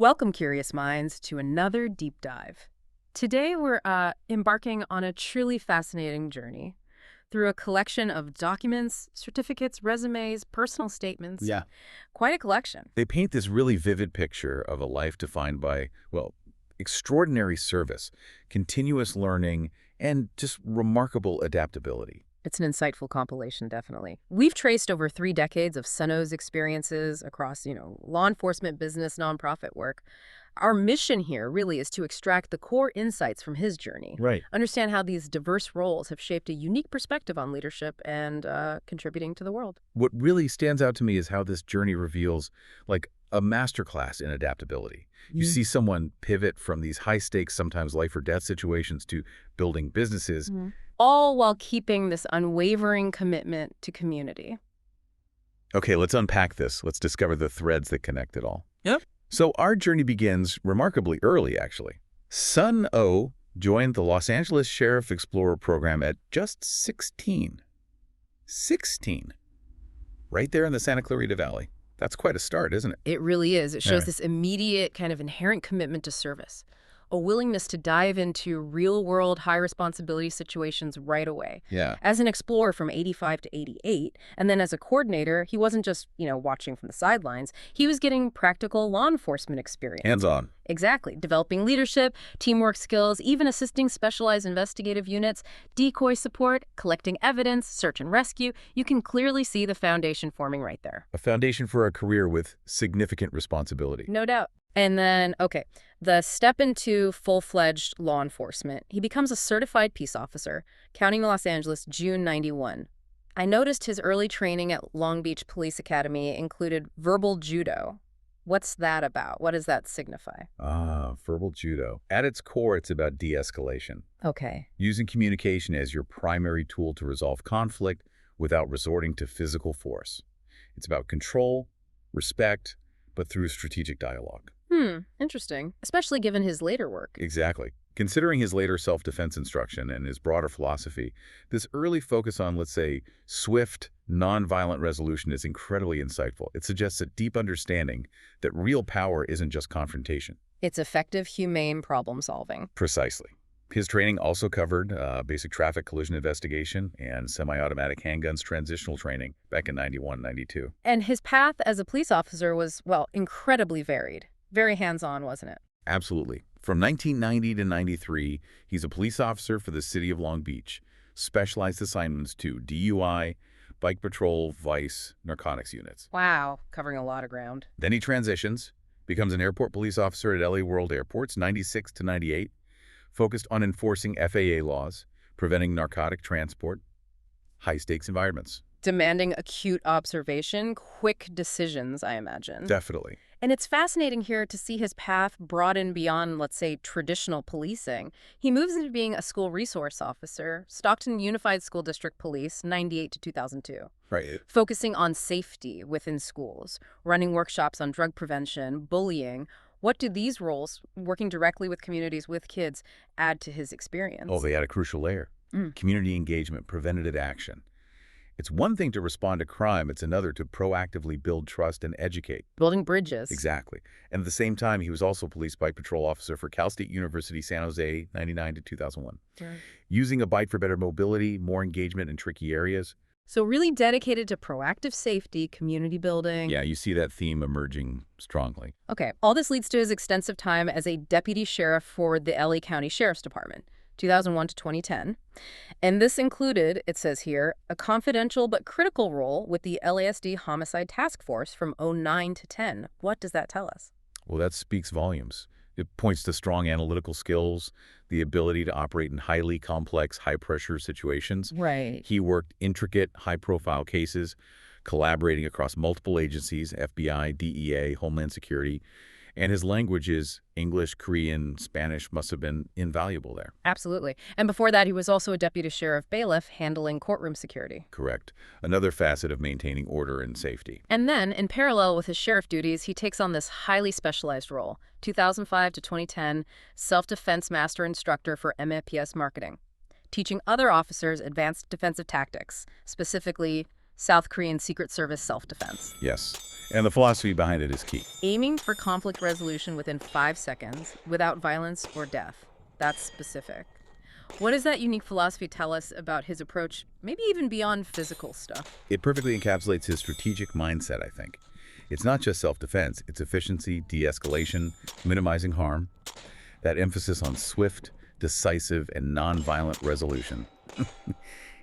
Welcome, curious minds, to another deep dive. Today, we're embarking on a truly fascinating journey through a collection of documents, certificates, resumes, personal statements. Yeah. Quite a collection. They paint this really vivid picture of a life defined by, well, extraordinary service, continuous learning, and just remarkable adaptability. It's an insightful compilation, definitely. We've traced over 3 decades of Seno's experiences across, law enforcement, business, nonprofit work. Our mission here really is to extract the core insights from his journey, Right. understand how these diverse roles have shaped a unique perspective on leadership and contributing to the world. What really stands out to me is how this journey reveals, like, a masterclass in adaptability. You see someone pivot from these high-stakes, sometimes life-or-death situations to building businesses. All while keeping this unwavering commitment to community. Okay, let's unpack this. Let's discover the threads that connect it all. Yep. So our journey begins remarkably early, actually. Sun O joined the Los Angeles Sheriff Explorer program at just 16. 16. Right there in the Santa Clarita Valley. That's quite a start, isn't it? It really is. It shows Yeah. this immediate kind of inherent commitment to service, a willingness to dive into real-world, high-responsibility situations right away. Yeah. As an explorer from 85 to 88, and then as a coordinator, he wasn't just, watching from the sidelines. He was getting practical law enforcement experience. Hands-on. Exactly. Developing leadership, teamwork skills, even assisting specialized investigative units, decoy support, collecting evidence, search and rescue. You can clearly see the foundation forming right there. A foundation for a career with significant responsibility. No doubt. And then, okay, the step into full-fledged law enforcement. He becomes a certified peace officer, County Los Angeles, June 91. I noticed his early training at Long Beach Police Academy included verbal judo. What's that about? What does that signify? Verbal judo. At its core, it's about de-escalation. Okay. Using communication as your primary tool to resolve conflict without resorting to physical force. It's about control, respect, but through strategic dialogue. Interesting. Especially given his later work. Exactly. Considering his later self-defense instruction and his broader philosophy, this early focus on, let's say, swift, nonviolent resolution is incredibly insightful. It suggests a deep understanding that real power isn't just confrontation. It's effective, humane problem solving. Precisely. His training also covered basic traffic collision investigation and semi-automatic handguns transitional training back in 91, 92. And his path as a police officer was, well, incredibly varied. Very hands-on, wasn't it? Absolutely. From 1990 to 93, he's a police officer for the city of Long Beach. Specialized assignments to DUI, bike patrol, vice, narcotics units. Wow, covering a lot of ground. Then he transitions, becomes an airport police officer at LA World Airports, 96 to 98, focused on enforcing FAA laws, preventing narcotic transport, high-stakes environments. Demanding acute observation, quick decisions, I imagine. Definitely. And it's fascinating here to see his path broaden beyond, let's say, traditional policing. He moves into being a school resource officer, Stockton Unified School District Police, 98 to 2002. Right. Focusing on safety within schools, running workshops on drug prevention, bullying. What do these roles, working directly with communities, with kids, add to his experience? Oh, they add a crucial layer. Community engagement, preventative action. It's one thing to respond to crime, it's another to proactively build trust and educate. Building bridges. Exactly. And at the same time, he was also police bike patrol officer for Cal State University, San Jose, 99 to 2001. Right. Using a bike for better mobility, more engagement in tricky areas. So really dedicated to proactive safety, community building. Yeah, you see that theme emerging strongly. Okay, all this leads to his extensive time as a deputy sheriff for the LA County Sheriff's Department, 2001 to 2010. And this included, it says here, a confidential but critical role with the LASD Homicide Task Force from '09 to 10. What does that tell us? Well, that speaks volumes. It points to strong analytical skills, the ability to operate in highly complex, high-pressure situations. Right. He worked intricate, high-profile cases, collaborating across multiple agencies, FBI, DEA, Homeland Security, and his languages, English, Korean, Spanish, must have been invaluable there. Absolutely. And before that, he was also a deputy sheriff bailiff handling courtroom security. Correct. Another facet of maintaining order and safety. And then, in parallel with his sheriff duties, he takes on this highly specialized role, 2005 to 2010, self-defense master instructor for MAPS marketing, teaching other officers advanced defensive tactics, specifically South Korean Secret Service self-defense. Yes. And the philosophy behind it is key. Aiming for conflict resolution within 5 seconds without violence or death. That's specific. What does that unique philosophy tell us about his approach, maybe even beyond physical stuff? It perfectly encapsulates his strategic mindset, I think. It's not just self-defense, it's efficiency, de-escalation, minimizing harm. That emphasis on swift, decisive, and non-violent resolution.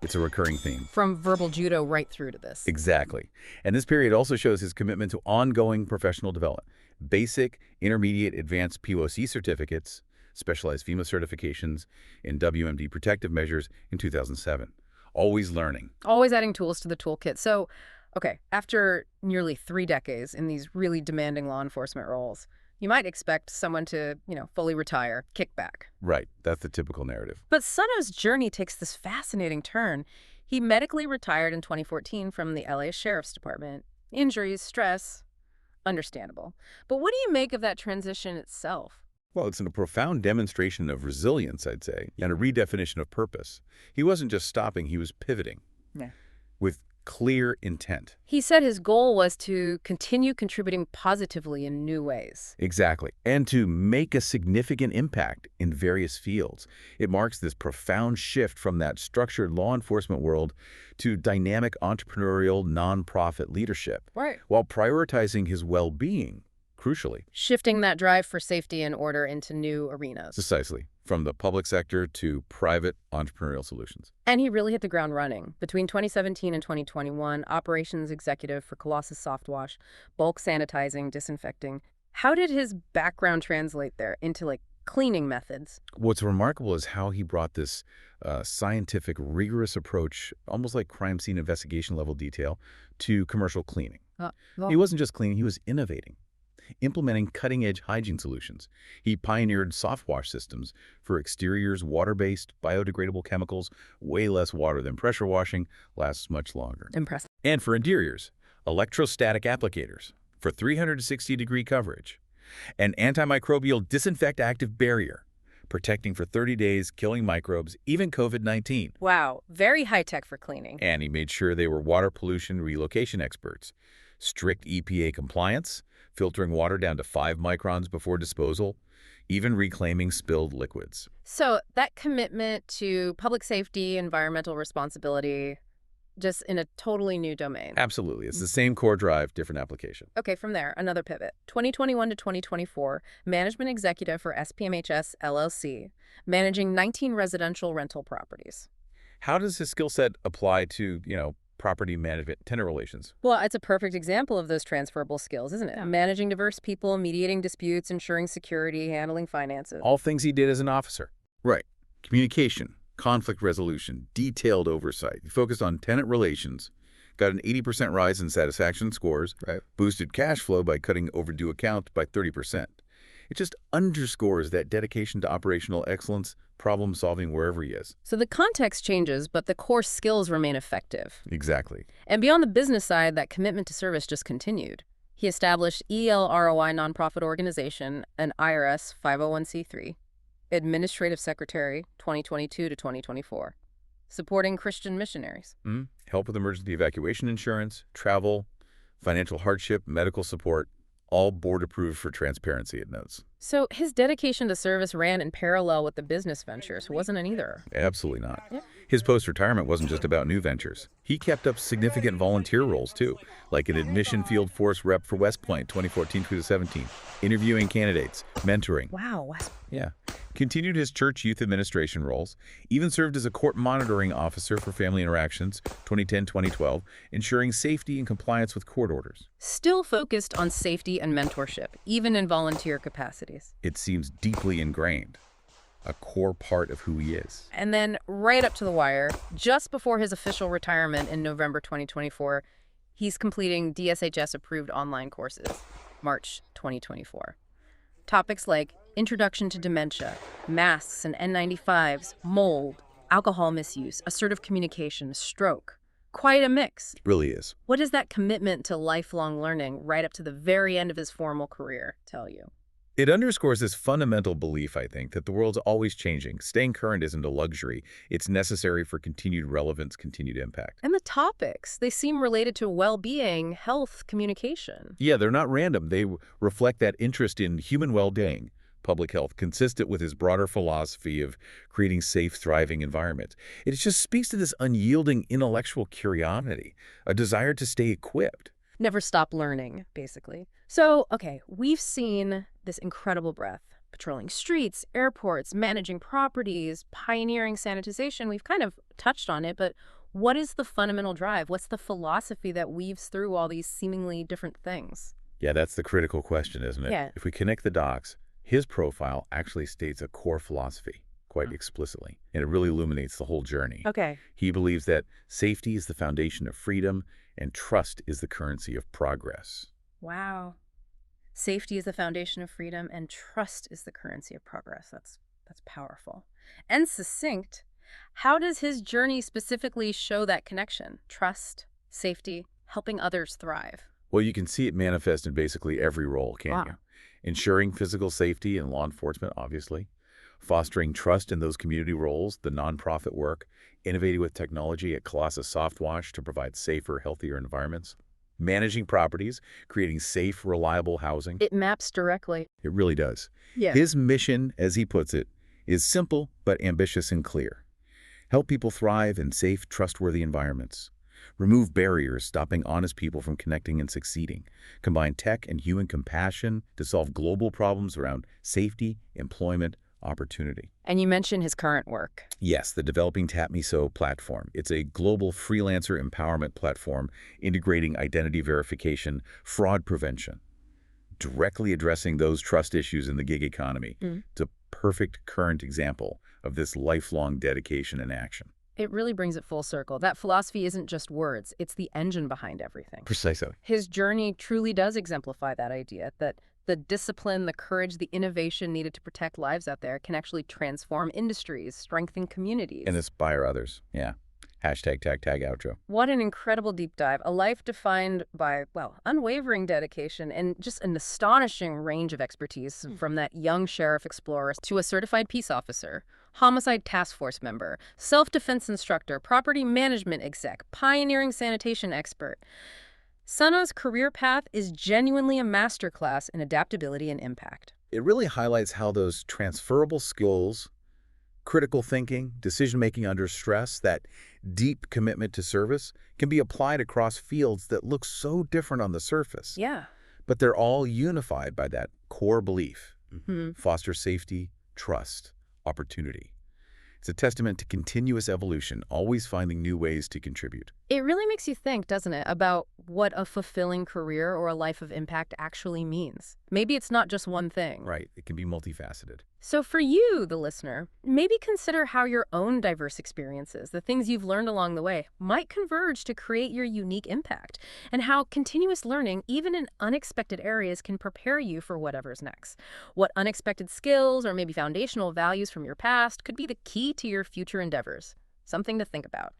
It's a recurring theme. From verbal judo right through to this. Exactly. And this period also shows his commitment to ongoing professional development. Basic, intermediate, advanced POC certificates, specialized FEMA certifications, and WMD protective measures in 2007. Always learning. Always adding tools to the toolkit. So, okay, after nearly 3 decades in these really demanding law enforcement roles, you might expect someone to, fully retire, kick back. Right. That's the typical narrative. But Sun-Oh's journey takes this fascinating turn. He medically retired in 2014 from the LA Sheriff's Department. Injuries, stress, understandable. But what do you make of that transition itself? Well, it's a profound demonstration of resilience, I'd say, and a redefinition of purpose. He wasn't just stopping, he was pivoting. Yeah. With clear intent. He said his goal was to continue contributing positively in new ways. Exactly. And to make a significant impact in various fields. It marks this profound shift from that structured law enforcement world to dynamic entrepreneurial nonprofit leadership. Right. While prioritizing his well-being, crucially. Shifting that drive for safety and order into new arenas. Precisely. From the public sector to private entrepreneurial solutions. And he really hit the ground running. Between 2017 and 2021, operations executive for Colossus Softwash, bulk sanitizing, disinfecting. How did his background translate there into, cleaning methods? What's remarkable is how he brought this scientific, rigorous approach, almost like crime scene investigation level detail, to commercial cleaning. He wasn't just cleaning, he was innovating. Implementing cutting-edge hygiene solutions. He pioneered soft wash systems for exteriors, water-based, biodegradable chemicals, way less water than pressure washing, lasts much longer. Impressive. And for interiors, electrostatic applicators for 360-degree coverage. An antimicrobial disinfect active barrier, protecting for 30 days, killing microbes, even COVID-19. Wow, very high-tech for cleaning. And he made sure they were water pollution relocation experts. Strict EPA compliance, filtering water down to 5 microns before disposal, even reclaiming spilled liquids. So that commitment to public safety, environmental responsibility, just in a totally new domain. Absolutely. It's the same core drive, different application. Okay, from there, another pivot. 2021 to 2024, management executive for SPMHS LLC, managing 19 residential rental properties. How does his skill set apply to, property management, tenant relations? Well, it's a perfect example of those transferable skills, isn't it? Yeah. Managing diverse people, mediating disputes, ensuring security, handling finances. All things he did as an officer. Right. Communication, conflict resolution, detailed oversight. He focused on tenant relations, got an 80% rise in satisfaction scores, right. Boosted cash flow by cutting overdue accounts by 30%. It just underscores that dedication to operational excellence, problem solving wherever he is. So the context changes, but the core skills remain effective. Exactly. And beyond the business side, that commitment to service just continued. He established ELROI nonprofit organization, an IRS 501c3, administrative secretary 2022 to 2024, supporting Christian missionaries. Help with emergency evacuation insurance, travel, financial hardship, medical support. All board approved for transparency, it notes. So his dedication to service ran in parallel with the business ventures, wasn't it either? Absolutely not. Yeah. His post-retirement wasn't just about new ventures. He kept up significant volunteer roles, too, like an admission field force rep for West Point 2014 through 2017, interviewing candidates, mentoring. Wow. Yeah. Continued his church youth administration roles, even served as a court monitoring officer for family interactions 2010-2012, ensuring safety and compliance with court orders. Still focused on safety and mentorship, even in volunteer capacities. It seems deeply ingrained, a core part of who he is. And then right up to the wire, just before his official retirement in November 2024, he's completing DSHS-approved online courses, March 2024. Topics like introduction to dementia, masks and N95s, mold, alcohol misuse, assertive communication, stroke. Quite a mix. It really is. What does that commitment to lifelong learning right up to the very end of his formal career tell you? It underscores this fundamental belief, I think, that the world's always changing. Staying current isn't a luxury. It's necessary for continued relevance, continued impact. And the topics, they seem related to well-being, health, communication. Yeah, they're not random. They reflect that interest in human well-being, public health, consistent with his broader philosophy of creating safe, thriving environments. It just speaks to this unyielding intellectual curiosity, a desire to stay equipped. Never stop learning, basically. So, okay, we've seen this incredible breadth. Patrolling streets, airports, managing properties, pioneering sanitization. We've kind of touched on it, but what is the fundamental drive? What's the philosophy that weaves through all these seemingly different things? Yeah, that's the critical question, isn't it? Yeah. If we connect the dots, his profile actually states a core philosophy quite explicitly, and it really illuminates the whole journey. Okay. He believes that safety is the foundation of freedom and trust is the currency of progress. Wow. Safety is the foundation of freedom, and trust is the currency of progress. That's powerful. And succinct. How does his journey specifically show that connection? Trust, safety, helping others thrive. Well, you can see it manifest in basically every role, can't Wow. you? Ensuring physical safety in law enforcement, obviously. Fostering trust in those community roles, the nonprofit work. Innovating with technology at Colossus Softwash to provide safer, healthier environments. Managing properties, creating safe, reliable housing. It maps directly. It really does. Yeah. His mission, as he puts it, is simple but ambitious and clear. Help people thrive in safe, trustworthy environments. Remove barriers stopping honest people from connecting and succeeding. Combine tech and human compassion to solve global problems around safety, employment, opportunity. And you mentioned his current work. Yes, the Developing TapMeSo platform. It's a global freelancer empowerment platform integrating identity verification, fraud prevention, directly addressing those trust issues in the gig economy. It's a perfect current example of this lifelong dedication and action. It really brings it full circle. That philosophy isn't just words, it's the engine behind everything. Precisely. His journey truly does exemplify that idea that the discipline, the courage, the innovation needed to protect lives out there can actually transform industries, strengthen communities. And inspire others. Yeah. Hashtag tag outro. What an incredible deep dive. A life defined by, well, unwavering dedication and just an astonishing range of expertise from that young sheriff explorer to a certified peace officer, homicide task force member, self-defense instructor, property management exec, pioneering sanitation expert. Sana's career path is genuinely a masterclass in adaptability and impact. It really highlights how those transferable skills, critical thinking, decision-making under stress, that deep commitment to service can be applied across fields that look so different on the surface. Yeah. But they're all unified by that core belief. Mm-hmm. Foster safety, trust, opportunity. It's a testament to continuous evolution, always finding new ways to contribute. It really makes you think, doesn't it, about what a fulfilling career or a life of impact actually means. Maybe it's not just one thing. Right, it can be multifaceted. So for you, the listener, maybe consider how your own diverse experiences, the things you've learned along the way, might converge to create your unique impact, and how continuous learning, even in unexpected areas, can prepare you for whatever's next. What unexpected skills or maybe foundational values from your past could be the key to your future endeavors. Something to think about.